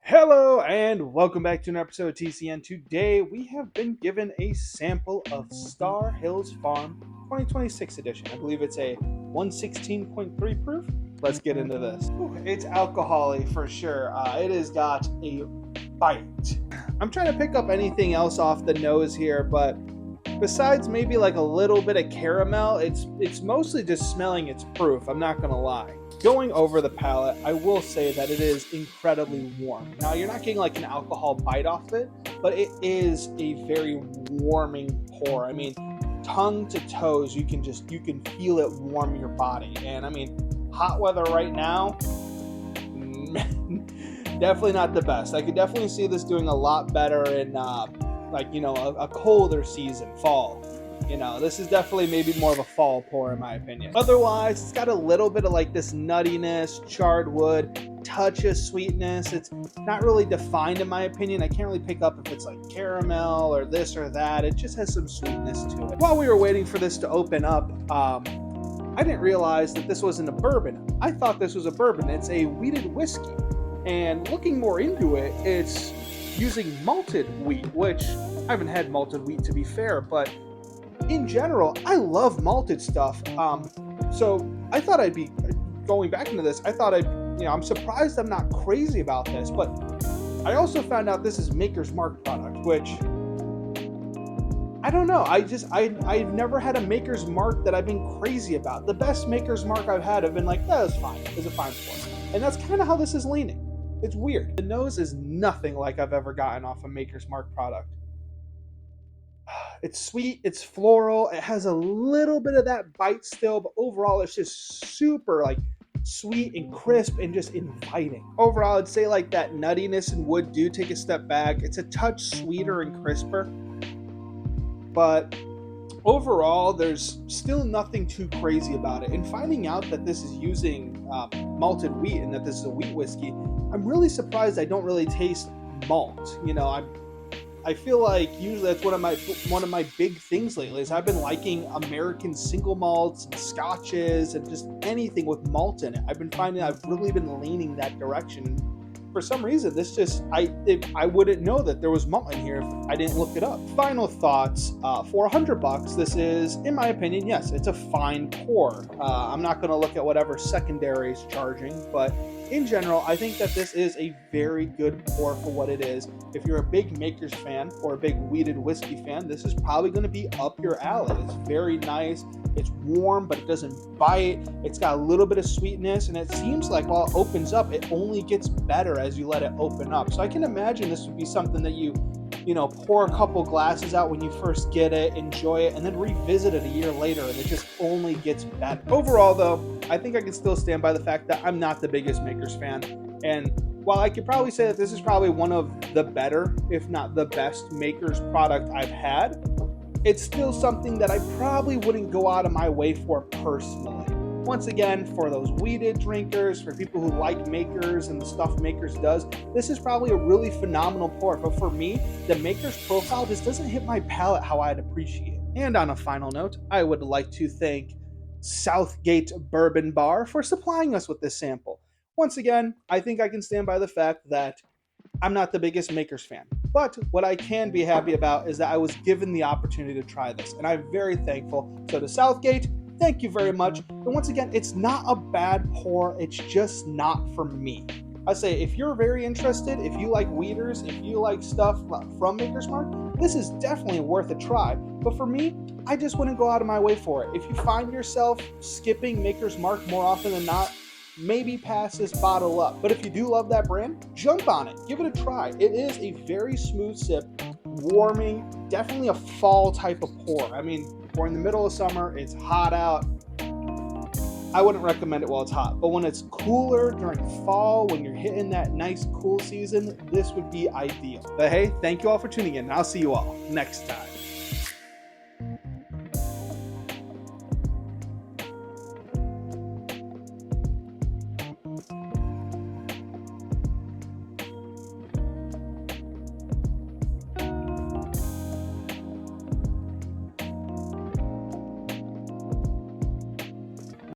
Hello and welcome back to an episode of TCN. Today we have been given a sample of Star Hills Farm 2026 edition. I believe it's a 116.3 proof. Let's get into this. Ooh, it's alcoholic for sure. It has got a bite. I'm trying to pick up anything else off the nose here, but besides maybe like a little bit of caramel, it's mostly just smelling its proof. I'm not gonna lie. Going over the palate, I will say that it is incredibly warm. Now, you're not getting like an alcohol bite off it, but it is a very warming pour. I mean, tongue to toes, you can feel it warm your body. And I mean, hot weather right now, definitely not the best. I could definitely see this doing a lot better in a colder season, fall. This is definitely maybe more of a fall pour in my opinion. Otherwise, it's got a little bit of like this nuttiness, charred wood, touch of sweetness. It's not really defined in my opinion. I can't really pick up if it's like caramel or this or that. It just has some sweetness to it. While we were waiting for this to open up, I didn't realize that this wasn't a bourbon. I thought this was a bourbon. It's a wheated whiskey. And looking more into it, it's using malted wheat, which I haven't had malted wheat to be fair, but in general, I love malted stuff. So I thought I'd be going back into this. I'm surprised I'm not crazy about this, but I also found out this is Maker's Mark product, which I don't know. I've never had a Maker's Mark that I've been crazy about. The best Maker's Mark I've had have been like, that was fine. It was a fine pour. And that's kind of how this is leaning. It's weird. The nose is nothing like I've ever gotten off a Maker's Mark product. It's sweet, it's floral, it has a little bit of that bite still, but overall it's just super like sweet and crisp and just inviting. Overall, I'd say like that nuttiness and wood do take a step back. It's a touch sweeter and crisper, but overall there's still nothing too crazy about it. And finding out that this is using malted wheat and that this is a wheat whiskey, I'm really surprised I don't really taste malt. I feel like usually that's one of my big things lately is I've been liking American single malts and scotches and just anything with malt in it. I've been finding I've really been leaning that direction. For some reason, this just I wouldn't know that there was malt in here if I didn't look it up. Final thoughts for $100. This is, in my opinion, yes, it's a fine pour. I'm not going to look at whatever secondary is charging, but in general, I think that this is a very good pour for what it is. If you're a big Maker's fan or a big wheated whiskey fan, this is probably going to be up your alley. It's very nice. It's warm, but it doesn't bite. It's got a little bit of sweetness, and it seems like while it opens up, it only gets better as you let it open up. So I can imagine this would be something that you pour a couple glasses out when you first get it, enjoy it, and then revisit it a year later, and it just only gets better. Overall, though, I think I can still stand by the fact that I'm not the biggest Maker's fan. And while I could probably say that this is probably one of the better, if not the best Maker's product I've had, it's still something that I probably wouldn't go out of my way for personally. Once again, for those weeded drinkers, for people who like Makers and the stuff Makers does, this is probably a really phenomenal pour. But for me, the Makers profile just doesn't hit my palate how I'd appreciate. And on a final note, I would like to thank Southgate Bourbon Bar for supplying us with this sample. Once again, I think I can stand by the fact that I'm not the biggest Makers fan. But what I can be happy about is that I was given the opportunity to try this, and I'm very thankful. So to Southgate, thank you very much. And once again, it's not a bad pour. It's just not for me. I say if you're very interested, if you like weeders, if you like stuff from Maker's Mark, this is definitely worth a try. But for me, I just wouldn't go out of my way for it. If you find yourself skipping Maker's Mark more often than not, maybe pass this bottle up. But if you do love that brand, jump on it. Give it a try. It is a very smooth sip, warming, definitely a fall type of pour. I mean, we're in the middle of summer, it's hot out. I wouldn't recommend it while it's hot, but when it's cooler during fall, when you're hitting that nice cool season, this would be ideal. But hey, thank you all for tuning in, and I'll see you all next time.